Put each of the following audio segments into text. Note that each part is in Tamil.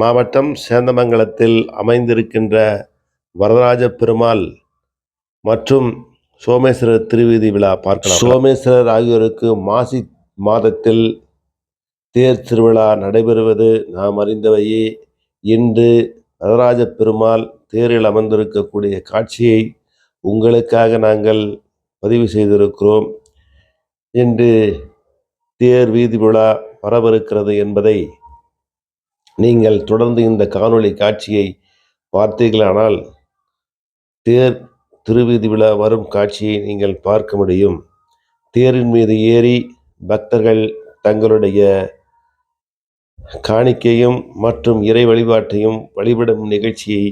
மாவட்டம் சேந்தமங்கலத்தில் அமைந்திருக்கின்ற வரதராஜ பெருமாள் மற்றும் சோமேஸ்வரர் திருவீதி விழா பார்க்கலாம். சோமேஸ்வரர் ஆகியோருக்கு மாசி மாதத்தில் தேர் திருவிழா நடைபெறுவது நாம் அறிந்தவையே. இன்று வரதராஜ பெருமாள் தேரில் அமர்ந்திருக்கக்கூடிய காட்சியை உங்களுக்காக நாங்கள் பதிவு செய்திருக்கிறோம். இன்று தேர் வீதி விழா வரவிருக்கிறது என்பதை நீங்கள் தொடர்ந்து இந்த காணொளி காட்சியை பார்த்தீர்களானால் தேர் திருவீதி விழா வரும் காட்சியை நீங்கள் பார்க்க முடியும். தேரின் மீது ஏறி பக்தர்கள் தங்களுடைய காணிக்கையும் மற்றும் இறை வழிபாட்டையும் வழிபடும் நிகழ்ச்சியை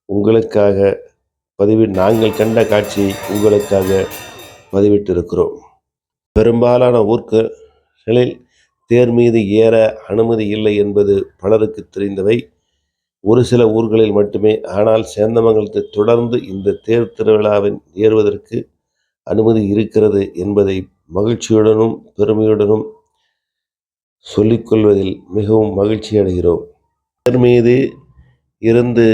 உங்களுக்காக நாங்கள் கண்ட காட்சியை உங்களுக்காக பதிவிட்டிருக்கிறோம். பெரும்பாலான ஊர்களில் தேர் மீது ஏற அனுமதி இல்லை என்பது பலருக்கு தெரிந்தவை. ஒரு சில ஊர்களில் மட்டுமே. ஆனால் சேந்தமங்கலத்தை தொடர்ந்து இந்த தேர் திருவிழாவின் ஏறுவதற்கு அனுமதி இருக்கிறது என்பதை மகிழ்ச்சியுடனும் பெருமையுடனும் சொல்லிக்கொள்வதில் மிகவும் மகிழ்ச்சி அடைகிறோம். தேர் மீது இருந்து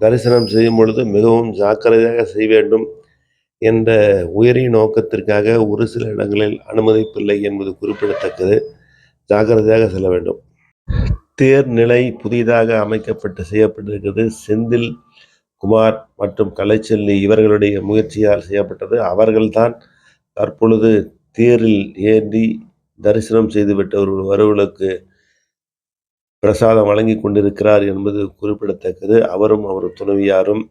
தரிசனம் செய்யும் பொழுது மிகவும் ஜாக்கிரதையாக செய்ய வேண்டும் என்ற உயரிய நோக்கத்திற்காக ஒரு சில இடங்களில் அனுமதிப்பில்லை என்பது குறிப்பிடத்தக்கது. ஜாக்கிரதையாக செல்ல வேண்டும். தேர் நிலை புதிதாக செய்யப்பட்டிருக்கிறது. செந்தில் குமார் மற்றும் கலைச்செல்வி இவர்களுடைய முயற்சியால் செய்யப்பட்டது. அவர்கள்தான் தற்பொழுது தேரில் ஏந்தி தரிசனம் செய்துவிட்டவர்களுக்கு பிரசாதம் வழங்கி கொண்டிருக்கிறார் என்பது குறிப்பிடத்தக்கது. அவரும் அவர் துணைவியாரும்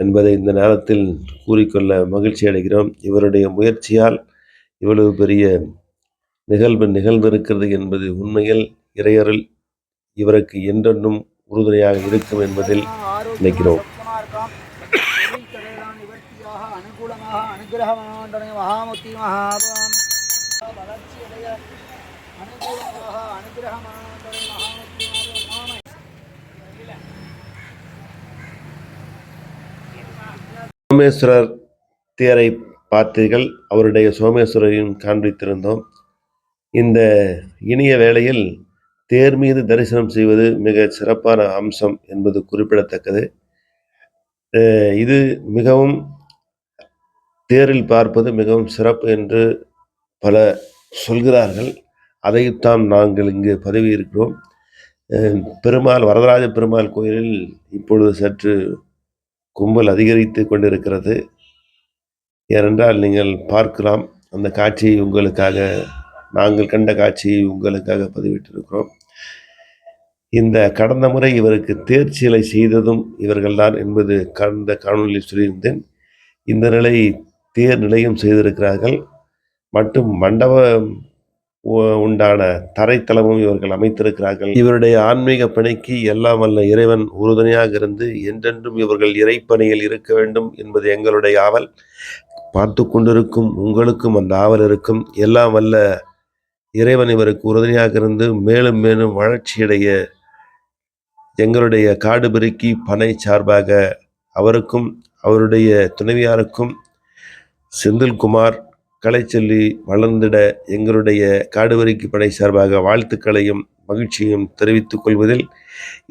என்பதை இந்த நேரத்தில் கூறிக்கொள்ள மகிழ்ச்சி அடைகிறோம். இவருடைய முயற்சியால் இவ்வளவு பெரிய நிகழ்வு நிகழ்ந்திருக்கிறது என்பது உண்மையில் இறையருள் இவருக்கு என்றென்றும் உறுதுணையாக இருக்கும் என்பதில் நினைக்கிறோம். சோமேஸ்வரர் தேரை பார்த்தீர்கள். அவருடைய சோமேஸ்வரரையும் காண்பித்திருந்தோம். இந்த இனிய வேளையில் தேர் மீது தரிசனம் செய்வது மிக சிறப்பான அம்சம் என்பது குறிப்பிடத்தக்கது. இது மிகவும் தேரில் பார்ப்பது மிகவும் சிறப்பு என்று பல சொல்கிறார்கள். அதைத்தான் நாங்கள் இங்கு பதிவு இருக்கிறோம். பெருமாள் வரதராஜ பெருமாள் கோயிலில் இப்பொழுது சற்று கும்பல் அதிகரித்து கொண்டிருக்கிறது. ஏனென்றால் நீங்கள் பார்க்கலாம், அந்த காட்சியை உங்களுக்காக நாங்கள் கண்ட காட்சியை உங்களுக்காக பதிவிட்டிருக்கிறோம். இந்த கடந்த முறை இவருக்கு தேர்ச்சிலை செய்ததும் இவர்கள்தான் என்பது கடந்த காணொலியில் சொல்லியிருந்தேன். இந்த நிலை தேர் நிலையம் செய்திருக்கிறார்கள். மற்றும் மண்டபம் உண்டான தரைத்தளமும் இவர்கள் அமைத்திருக்கிறார்கள். இவருடைய ஆன்மீக பணிக்கு எல்லாம் வல்ல இறைவன் உறுதுணையாக இருந்து என்றென்றும் இவர்கள் இறைப்பணியில் இருக்க வேண்டும் என்பது எங்களுடைய ஆவல். பார்த்து கொண்டிருக்கும் உங்களுக்கும் அந்த ஆவல் இருக்கும். எல்லாம் வல்ல இறைவன் இவருக்கு உறுதுணையாக இருந்து மேலும் மேலும் வளர்ச்சியடைய எங்களுடைய காடு பெருக்கி பனை சார்பாக அவருக்கும் அவருடைய துணைவியாருக்கும் செந்தில்குமார் கலைச்செல்வி வளர்ந்திட எங்களுடைய காடுவரிக்கு படை சார்பாக வாழ்த்துக்களையும் மகிழ்ச்சியும் தெரிவித்துக் கொள்வதில்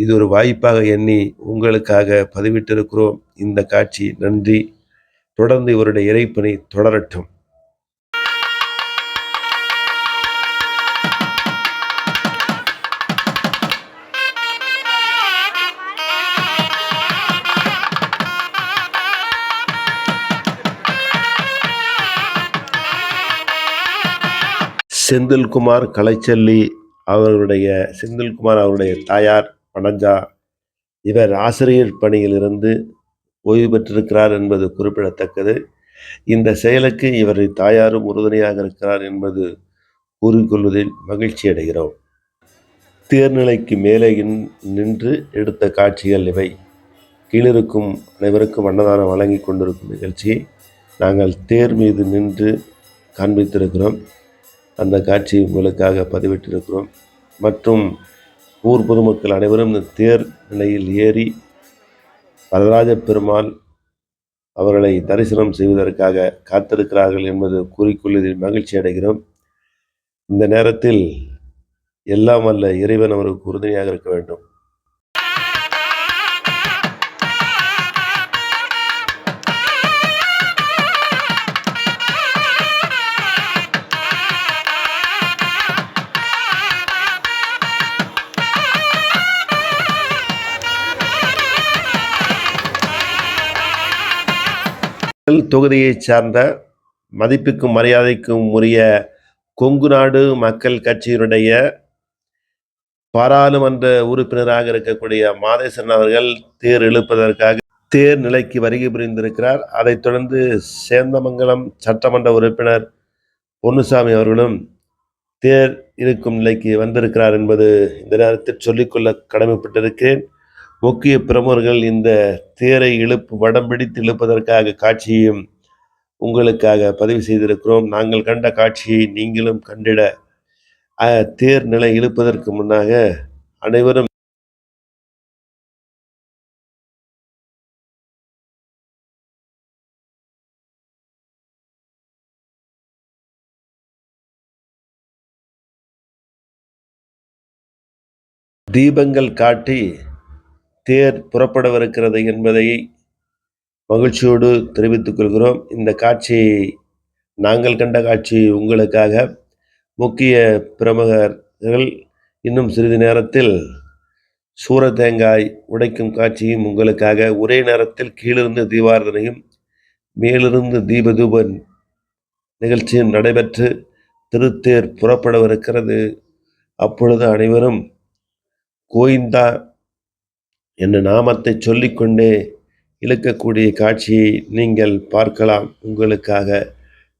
இது ஒரு வாய்ப்பாக எண்ணி உங்களுக்காக பதிவிட்டிருக்கிறோம். இந்த காட்சி நன்றி. தொடர்ந்து இவருடைய இறைப்பணி தொடரட்டும். செந்தில்குமார் கலைச்செல்வி அவருடைய தாயார் பனஞ்சா. இவர் ஆசிரியர் பணியிலிருந்து ஓய்வு பெற்றிருக்கிறார் என்பது குறிப்பிடத்தக்கது. இந்த செயலுக்கு இவருடைய தாயாரும் உறுதுணையாக இருக்கிறார் என்பது கூறிக்கொள்வதில் மகிழ்ச்சி அடைகிறோம். தேர்நிலைக்கு மேலே நின்று எடுத்த காட்சிகள் இவை. கீழிருக்கும் அனைவருக்கும் அன்னதானம் வழங்கி கொண்டிருக்கும் நிகழ்ச்சியை நாங்கள் தேர் மீது நின்று காண்பித்திருக்கிறோம். அந்த காட்சியை உங்களுக்காக பதிவிட்டிருக்கிறோம். மற்றும் ஊர் பொதுமக்கள் அனைவரும் இந்த தேர் நிலையில் ஏறி வரதராஜ பெருமாள் அவர்களை தரிசனம் செய்வதற்காக காத்திருக்கிறார்கள் என்பது கூறிக்கொள்வதில் மகிழ்ச்சி அடைகிறோம். இந்த நேரத்தில் எல்லாம் வல்ல இறைவன் அவருக்கு உறுதுணையாக இருக்க வேண்டும். தொகுதியைச் சார்ந்த மதிப்புக்கும் மரியாதைக்கும் உரிய கொங்கு நாடு மக்கள் கட்சியினுடைய பாராளுமன்ற உறுப்பினராக இருக்கக்கூடிய மாதேசன் அவர்கள் தேர் இழுப்பதற்காக தேர் நிலைக்கு வருகை புரிந்திருக்கிறார். அதைத் தொடர்ந்து சேந்தமங்கலம் சட்டமன்ற உறுப்பினர் பொன்னுசாமி அவர்களும் தேர் இழுக்கும் நிலைக்கு வந்திருக்கிறார் என்பது இந்த நேரத்தில் சொல்லிக்கொள்ள கடமைப்பட்டிருக்கிறேன். முக்கிய பிரமுகர்கள் இந்த தேரை வடம் பிடித்து இழுப்பதற்காக காட்சியையும் உங்களுக்காக பதிவு செய்திருக்கிறோம். நாங்கள் கண்ட காட்சியை நீங்களும் கண்டிட தேர் நிலை இழுப்பதற்கு முன்னாக அனைவரும் தீபங்கள் காட்டி தேர் புறப்படவிருக்கிறது என்பதை மகிழ்ச்சியோடு தெரிவித்துக் கொள்கிறோம். இந்த காட்சியை நாங்கள் கண்ட காட்சி உங்களுக்காக முக்கிய பிரமுகர்கள் இன்னும் சிறிது நேரத்தில் சூர தேங்காய் உடைக்கும் காட்சியும் உங்களுக்காக ஒரே நேரத்தில் கீழிருந்து தீபாரதனையும் மேலிருந்து தீபதூப நிகழ்ச்சியும் நடைபெற்று திருத்தேர் புறப்படவிருக்கிறது. அப்பொழுது அனைவரும் கோயிந்தா என்ற நாமத்தை சொல்லிக்கொண்டே இழுக்கக்கூடிய காட்சியை நீங்கள் பார்க்கலாம். உங்களுக்காக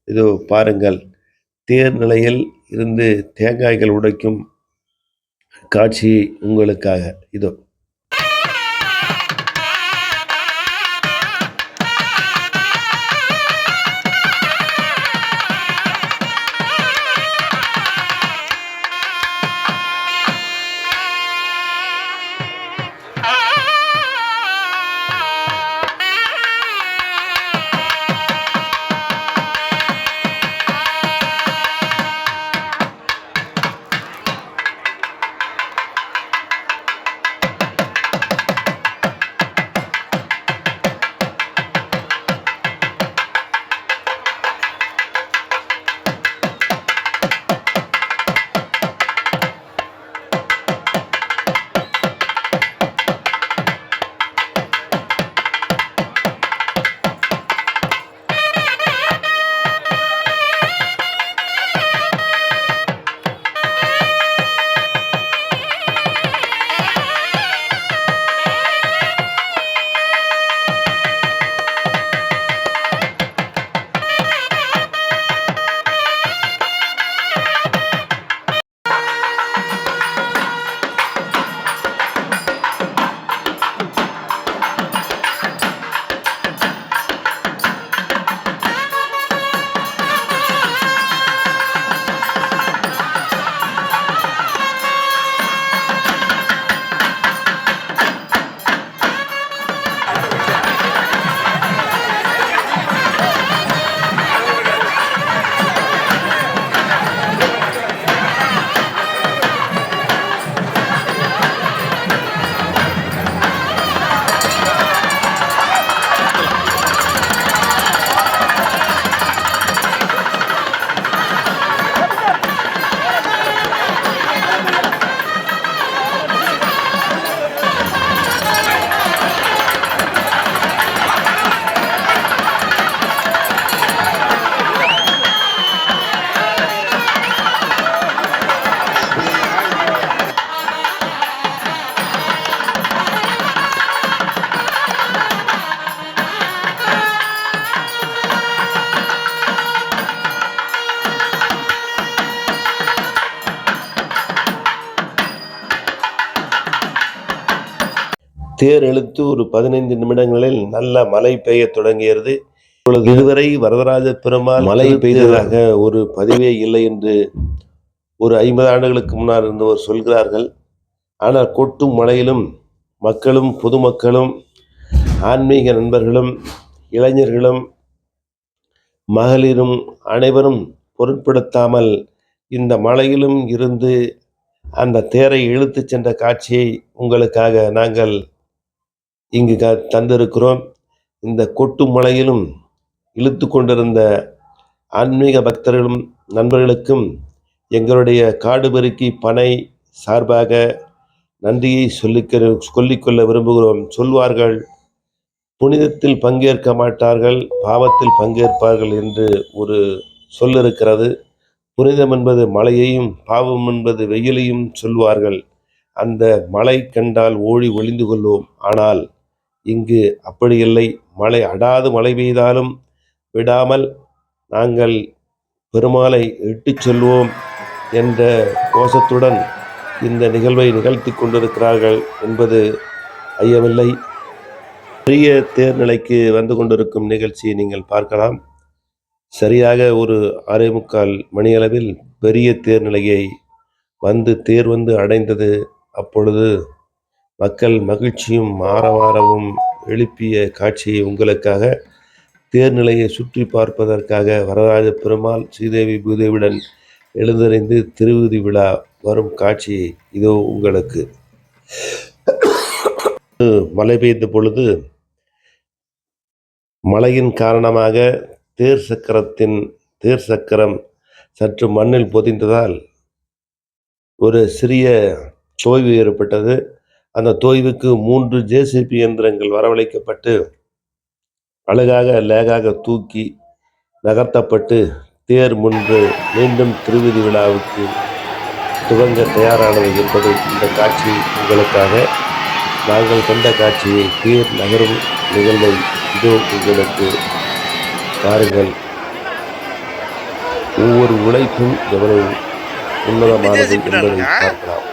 இதோ பாருங்கள். தேர் நிலையில் இருந்து தேங்காய்கள் உடைக்கும் காட்சியை உங்களுக்காக இதோ. தேர் இழுத்து ஒரு 15 நிமிடங்களில் நல்ல மழை பெய்ய தொடங்கியது. இதுவரை வரதராஜ பெருமாள் மழை பெய்ததாக ஒரு பதிவே இல்லை என்று ஒரு 50 ஆண்டுகளுக்கு முன்னால் இருந்தவர் சொல்கிறார்கள். ஆனால் கொட்டும் மழையிலும் மக்களும் பொதுமக்களும் ஆன்மீக நண்பர்களும் இளைஞர்களும் மகளிரும் அனைவரும் பொருட்படுத்தாமல் இந்த மழையிலும் இருந்து அந்த தேரை இழுத்துச் சென்ற காட்சியை உங்களுக்காக நாங்கள் இங்கு தந்திருக்கிறோம். இந்த கொட்டு மழையிலும் இழுத்து கொண்டிருந்த ஆன்மீக பக்தர்களும் நண்பர்களுக்கும் எங்களுடைய காடுபெருக்கி பனை சார்பாக நன்றியை சொல்லிக்கொள்ள விரும்புகிறோம். சொல்வார்கள், புனிதத்தில் பங்கேற்க மாட்டார்கள், பாவத்தில் பங்கேற்பார்கள் என்று ஒரு சொல் இருக்கிறது. புனிதம் என்பது மழையையும், பாவம் என்பது வெயிலையும் சொல்வார்கள். அந்த மழை கண்டால் ஓடி ஒளிந்து கொள்வோம். ஆனால் இங்கு அப்படி இல்லை. மழை அடாது மழை பெய்தாலும் விடாமல் நாங்கள் பெருமாளை இட்டுச் செல்வோம் என்ற கோஷத்துடன் இந்த நிகழ்வை நிகழ்த்தி கொண்டிருக்கிறார்கள் என்பது ஐயமில்லை. பெரிய தேர்நிலைக்கு வந்து கொண்டிருக்கும் நிகழ்ச்சியை நீங்கள் பார்க்கலாம். சரியாக ஒரு 6:45 மணியளவில் பெரிய தேர்நிலையை தேர் வந்து அடைந்தது. அப்பொழுது மக்கள் மகிழ்ச்சியும் ஆரவாரமும் எழுப்பிய காட்சியை உங்களுக்காக தேர்நிலையை சுற்றி பார்ப்பதற்காக வரராஜ பெருமாள் ஸ்ரீதேவி பூதேவியுடன் எழுந்தறிந்து திருவிதி விழா வரும் காட்சியை இதோ உங்களுக்கு. மழை பெய்த பொழுது மழையின் காரணமாக தேர் சக்கரம் சற்று மண்ணில் பொதிந்ததால் ஒரு சிறிய தோய்வு ஏற்பட்டது. அந்த தோய்வுக்கு 3 JCB இயந்திரங்கள் வரவழைக்கப்பட்டு அழகாக லேகாக தூக்கி நகர்த்தப்பட்டு தேர் முன்பு மீண்டும் திருவிதி விழாவுக்கு துவங்க தயாரானது என்பது இந்த காட்சி உங்களுக்காக. நாங்கள் கண்ட காட்சியை தேர் நகரும் நிகழ்வை இதோ உங்களுக்கு பாருங்கள். ஒவ்வொரு உழைப்பும் எவ்வளவு உன்னதமானது என்பதை பார்க்கலாம்.